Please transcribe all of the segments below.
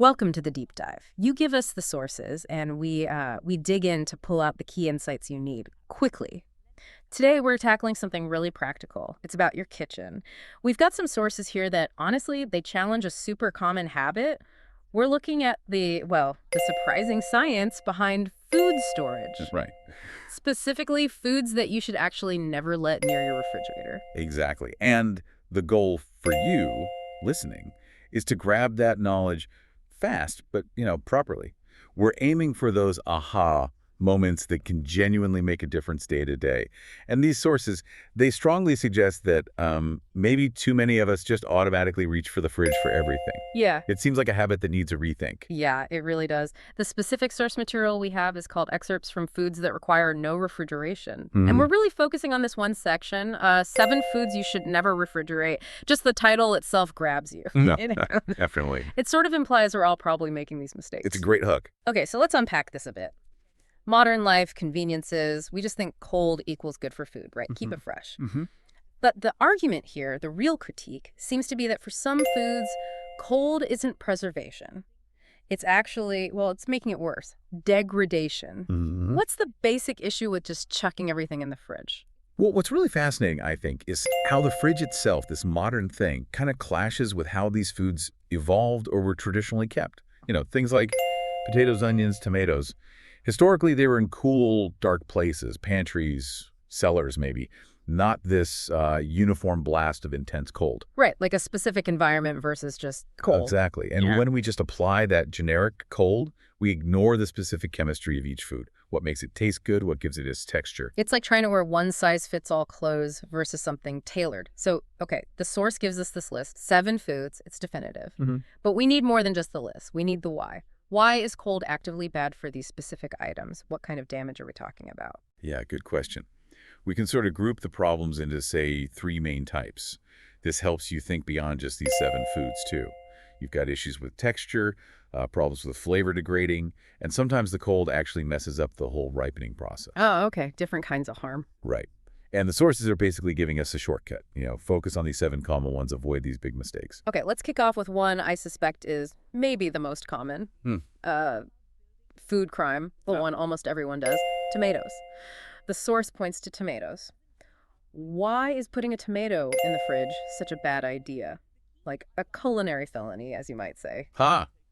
Welcome to the deep dive. You give us the sources, and we dig in to pull out the key insights you need quickly. Today, we're tackling something really practical. It's about your kitchen. We've got some sources here that, honestly, they challenge a super common habit. We're looking at the surprising science behind food storage. Right. Specifically, foods that you should actually never let near your refrigerator. Exactly. And the goal for you, listening, is to grab that knowledge fast, but, properly. We're aiming for those aha moments that can genuinely make a difference day to day. And these sources, they strongly suggest that maybe too many of us just automatically reach for the fridge for everything. Yeah. It seems like a habit that needs a rethink. Yeah, it really does. The specific source material we have is called Excerpts from Foods That Require No Refrigeration. And we're really focusing on this one section, 7 foods you should never refrigerate. Just the title itself grabs you. No, definitely. It sort of implies we're all probably making these mistakes. It's a great hook. Okay, so let's unpack this a bit. Modern life, conveniences, we just think cold equals good for food, right? Keep it fresh. But the argument here, the real critique, seems to be that for some foods, cold isn't preservation. It's actually, it's making it worse. Degradation. What's the basic issue with just chucking everything in the fridge? Well, what's really fascinating, I think, is how the fridge itself, this modern thing, kind of clashes with how these foods evolved or were traditionally kept. Things like potatoes, onions, tomatoes. Historically, they were in cool, dark places, pantries, cellars maybe, not this uniform blast of intense cold. Right, like a specific environment versus just cold. Exactly. And when we just apply that generic cold, we ignore the specific chemistry of each food. What makes it taste good, what gives it its texture. It's like trying to wear one-size-fits-all clothes versus something tailored. So, okay, the source gives us this list, 7 foods, it's definitive. But we need more than just the list. We need the why. Why is cold actively bad for these specific items? What kind of damage are we talking about? Yeah, good question. We can sort of group the problems into, say, 3 main types. This helps you think beyond just these 7 foods, too. You've got issues with texture, problems with flavor degrading, and sometimes the cold actually messes up the whole ripening process. Oh, okay. Different kinds of harm. Right. And the sources are basically giving us a shortcut. Focus on these 7 common ones, avoid these big mistakes. Okay, let's kick off with one I suspect is maybe the most common. Food crime, the one almost everyone does, tomatoes. The source points to tomatoes. Why is putting a tomato in the fridge such a bad idea? Like a culinary felony, as you might say.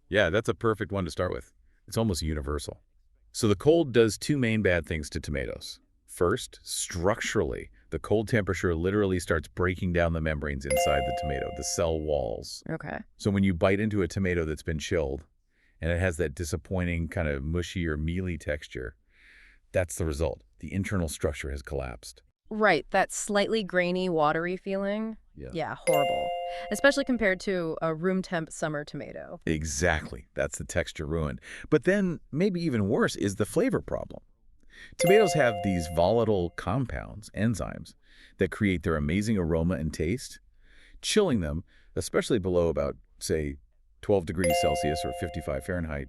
Yeah, that's a perfect one to start with. It's almost universal. So the cold does 2 main bad things to tomatoes. First, structurally, the cold temperature literally starts breaking down the membranes inside the tomato, the cell walls. Okay. So when you bite into a tomato that's been chilled, and it has that disappointing kind of mushy or mealy texture, that's the result. The internal structure has collapsed. Right, that slightly grainy, watery feeling. Yeah, horrible. Especially compared to a room temp summer tomato. Exactly. That's the texture ruined. But then, maybe even worse, is the flavor problem. Tomatoes have these volatile compounds, enzymes, that create their amazing aroma and taste. Chilling them, especially below about, say, 12 degrees Celsius or 55 Fahrenheit,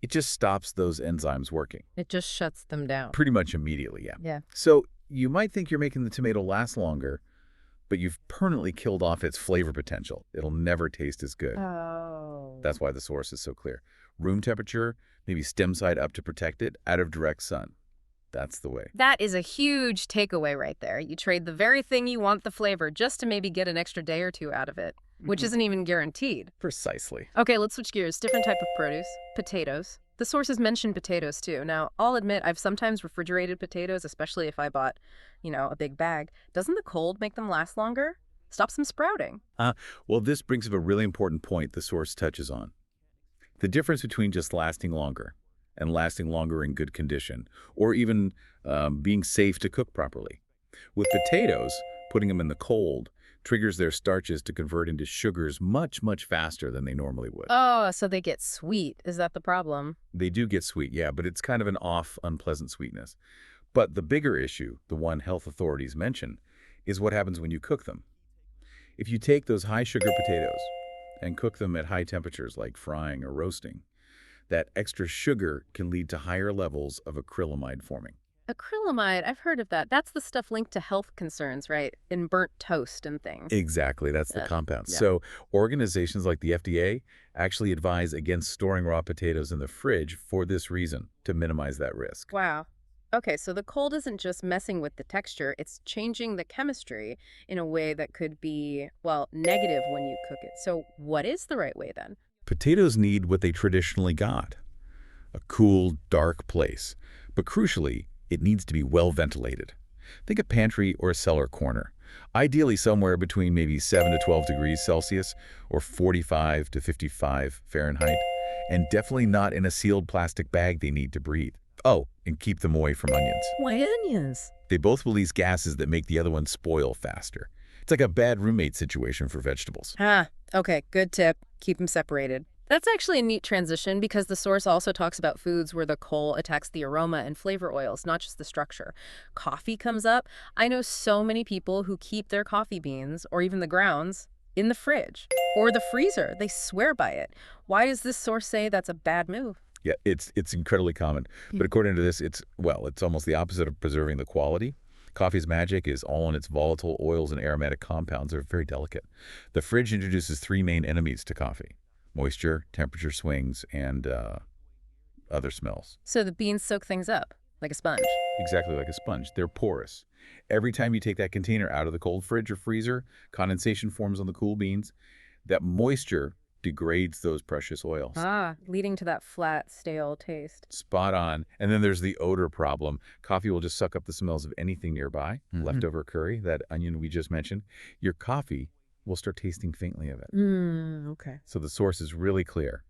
it just stops those enzymes working. It just shuts them down. Pretty much immediately, yeah. Yeah. So you might think you're making the tomato last longer, but you've permanently killed off its flavor potential. It'll never taste as good. Oh. That's why the source is so clear. Room temperature, maybe stem side up to protect it, out of direct sun. That's the way. That is a huge takeaway right there. You trade the very thing you want the flavor just to maybe get an extra day or 2 out of it, which isn't even guaranteed. Precisely. Okay, let's switch gears. Different type of produce. Potatoes. The sources mention potatoes too. Now, I'll admit I've sometimes refrigerated potatoes, especially if I bought, a big bag. Doesn't the cold make them last longer? Stops them sprouting. Well, this brings up a really important point the source touches on. The difference between just lasting longer and lasting longer in good condition, or even being safe to cook properly. With potatoes, putting them in the cold triggers their starches to convert into sugars much, much faster than they normally would. Oh, so they get sweet. Is that the problem? They do get sweet, yeah, but it's kind of an off, unpleasant sweetness. But the bigger issue, the one health authorities mention, is what happens when you cook them. If you take those high-sugar potatoes and cook them at high temperatures like frying or roasting, that extra sugar can lead to higher levels of acrylamide forming. Acrylamide, I've heard of that. That's the stuff linked to health concerns, right? In burnt toast and things. Exactly, that's the compound. Yeah. So organizations like the FDA actually advise against storing raw potatoes in the fridge for this reason, to minimize that risk. Wow. Okay, so the cold isn't just messing with the texture, it's changing the chemistry in a way that could be, well, negative when you cook it. So what is the right way then? Potatoes need what they traditionally got, a cool, dark place. But crucially, it needs to be well ventilated. Think a pantry or a cellar corner, ideally somewhere between maybe 7 to 12 degrees Celsius or 45 to 55 Fahrenheit, and definitely not in a sealed plastic bag they need to breathe. Oh, and keep them away from onions. Why onions? They both release gases that make the other one spoil faster. It's like a bad roommate situation for vegetables. Ah, okay, good tip. Keep them separated. That's actually a neat transition because the source also talks about foods where the coal attacks the aroma and flavor oils, not just the structure. Coffee comes up. I know so many people who keep their coffee beans, or even the grounds, in the fridge or the freezer. They swear by it. Why does this source say that's a bad move? Yeah, it's incredibly common. But according to this, it's almost the opposite of preserving the quality. Coffee's magic is all in its volatile oils and aromatic compounds. They're very delicate. The fridge introduces three main enemies to coffee: moisture, temperature swings, and other smells. So the beans soak things up like a sponge. Exactly like a sponge. They're porous. Every time you take that container out of the cold fridge or freezer, condensation forms on the cool beans. That moisture degrades those precious oils. Ah, leading to that flat, stale taste. Spot on. And then there's the odor problem. Coffee will just suck up the smells of anything nearby. Leftover curry, that onion we just mentioned. Your coffee will start tasting faintly of it. Okay. So the source is really clear.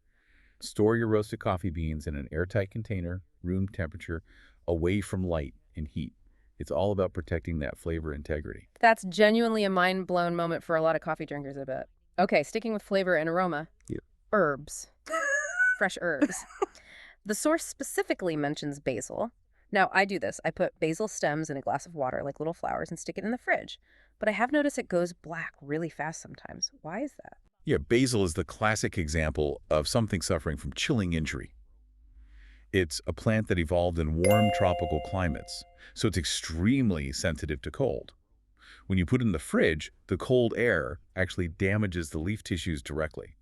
Store your roasted coffee beans in an airtight container, room temperature, away from light and heat. It's all about protecting that flavor integrity. That's genuinely a mind-blown moment for a lot of coffee drinkers, I bet. Okay, sticking with flavor and aroma. Yeah. Herbs. Fresh herbs. The source specifically mentions basil. Now, I do this. I put basil stems in a glass of water like little flowers and stick it in the fridge. But I have noticed it goes black really fast sometimes. Why is that? Yeah, basil is the classic example of something suffering from chilling injury. It's a plant that evolved in warm tropical climates, so it's extremely sensitive to cold. When you put it in the fridge, the cold air actually damages the leaf tissues directly.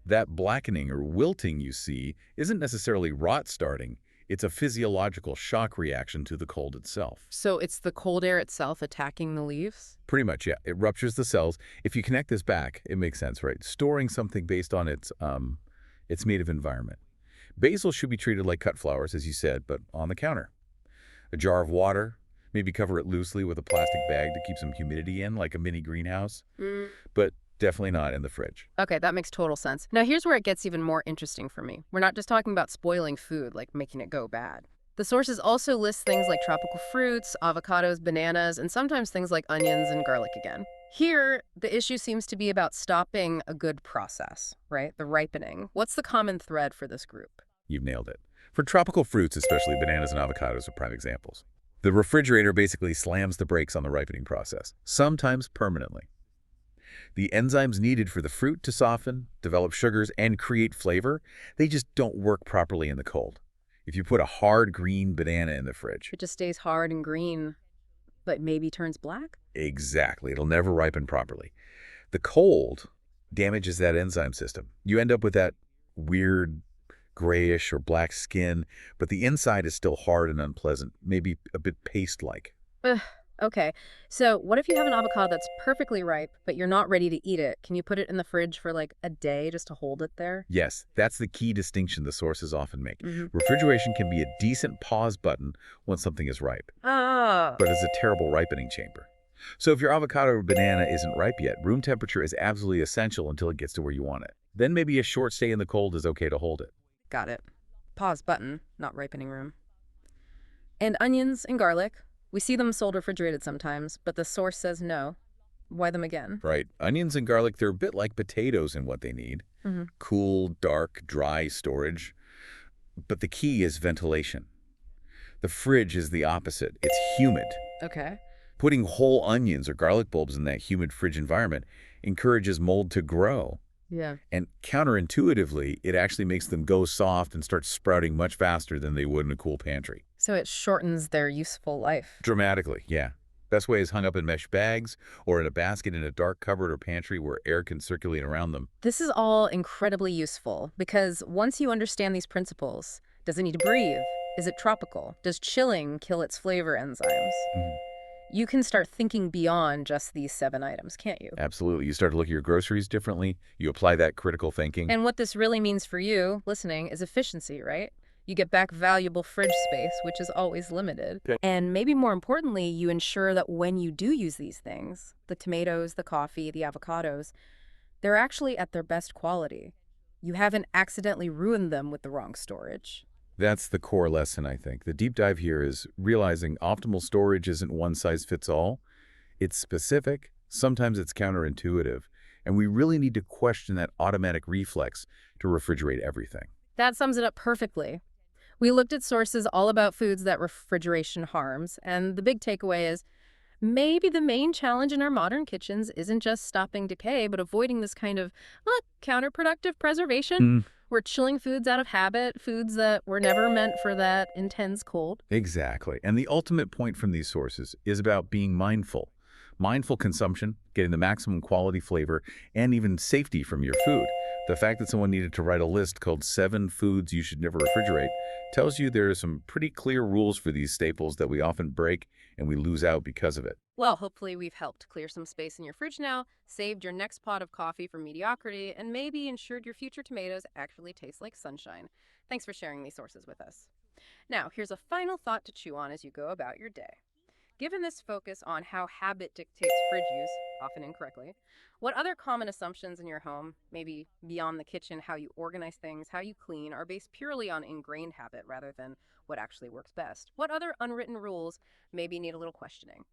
That blackening or wilting you see isn't necessarily rot starting. It's a physiological shock reaction to the cold itself. So it's the cold air itself attacking the leaves? Pretty much, yeah. It ruptures the cells. If you connect this back, it makes sense, right? Storing something based on its native environment. Basil should be treated like cut flowers, as you said, but on the counter. A jar of water, maybe cover it loosely with a plastic bag to keep some humidity in, like a mini greenhouse, but definitely not in the fridge. Okay, that makes total sense. Now here's where it gets even more interesting for me. We're not just talking about spoiling food, like making it go bad. The sources also list things like tropical fruits, avocados, bananas, and sometimes things like onions and garlic again. Here, the issue seems to be about stopping a good process, right? The ripening. What's the common thread for this group? You've nailed it. For tropical fruits, especially bananas and avocados are prime examples. The refrigerator basically slams the brakes on the ripening process, sometimes permanently. The enzymes needed for the fruit to soften, develop sugars, and create flavor, they just don't work properly in the cold. If you put a hard green banana in the fridge, It just stays hard and green, but maybe turns black? exactly, it'll never ripen properly. The cold damages that enzyme system. You end up with that weird grayish or black skin, but the inside is still hard and unpleasant, maybe a bit paste-like. Ugh, okay, so what if you have an avocado that's perfectly ripe, but you're not ready to eat it? Can you put it in the fridge for like a day just to hold it there? Yes, that's the key distinction the sources often make. Refrigeration can be a decent pause button when something is ripe, Oh. but it's a terrible ripening chamber. So if your avocado or banana isn't ripe yet, room temperature is absolutely essential until it gets to where you want it. Then maybe a short stay in the cold is okay to hold it. Got it. Pause button, not ripening room. And onions and garlic. We see them sold refrigerated sometimes, but the source says no. Why them again? Right. Onions and garlic, they're a bit like potatoes in what they need. Cool, dark, dry storage. But the key is ventilation. The fridge is the opposite. It's humid. Okay. Putting whole onions or garlic bulbs in that humid fridge environment encourages mold to grow. Yeah. And counterintuitively, it actually makes them go soft and start sprouting much faster than they would in a cool pantry. So it shortens their useful life. Dramatically, yeah. Best way is hung up in mesh bags or in a basket in a dark cupboard or pantry where air can circulate around them. This is all incredibly useful because once you understand these principles, does it need to breathe? Is it tropical? Does chilling kill its flavor enzymes? Mhm. You can start thinking beyond just these 7 items, can't you? Absolutely. You start to look at your groceries differently. You apply that critical thinking. And what this really means for you, listening, is efficiency, right? You get back valuable fridge space, which is always limited. Okay. And maybe more importantly, you ensure that when you do use these things, the tomatoes, the coffee, the avocados, they're actually at their best quality. You haven't accidentally ruined them with the wrong storage. That's the core lesson, I think. The deep dive here is realizing optimal storage isn't one size fits all. It's specific, sometimes it's counterintuitive, and we really need to question that automatic reflex to refrigerate everything. That sums it up perfectly. We looked at sources all about foods that refrigeration harms, and the big takeaway is maybe the main challenge in our modern kitchens isn't just stopping decay, but avoiding this kind of counterproductive preservation. Mm, We're chilling foods out of habit, foods that were never meant for that intense cold. exactly. And the ultimate point from these sources is about being mindful. Mindful consumption, getting the maximum quality flavor, and even safety from your food. The fact that someone needed to write a list called 7 foods you should never refrigerate tells you there are some pretty clear rules for these staples that we often break and we lose out because of it. Well, hopefully we've helped clear some space in your fridge now, saved your next pot of coffee from mediocrity, and maybe ensured your future tomatoes actually taste like sunshine. Thanks for sharing these sources with us. Now, here's a final thought to chew on as you go about your day. Given this focus on how habit dictates fridge use, often incorrectly, what other common assumptions in your home, maybe beyond the kitchen, how you organize things, how you clean, are based purely on ingrained habit rather than what actually works best? What other unwritten rules maybe need a little questioning?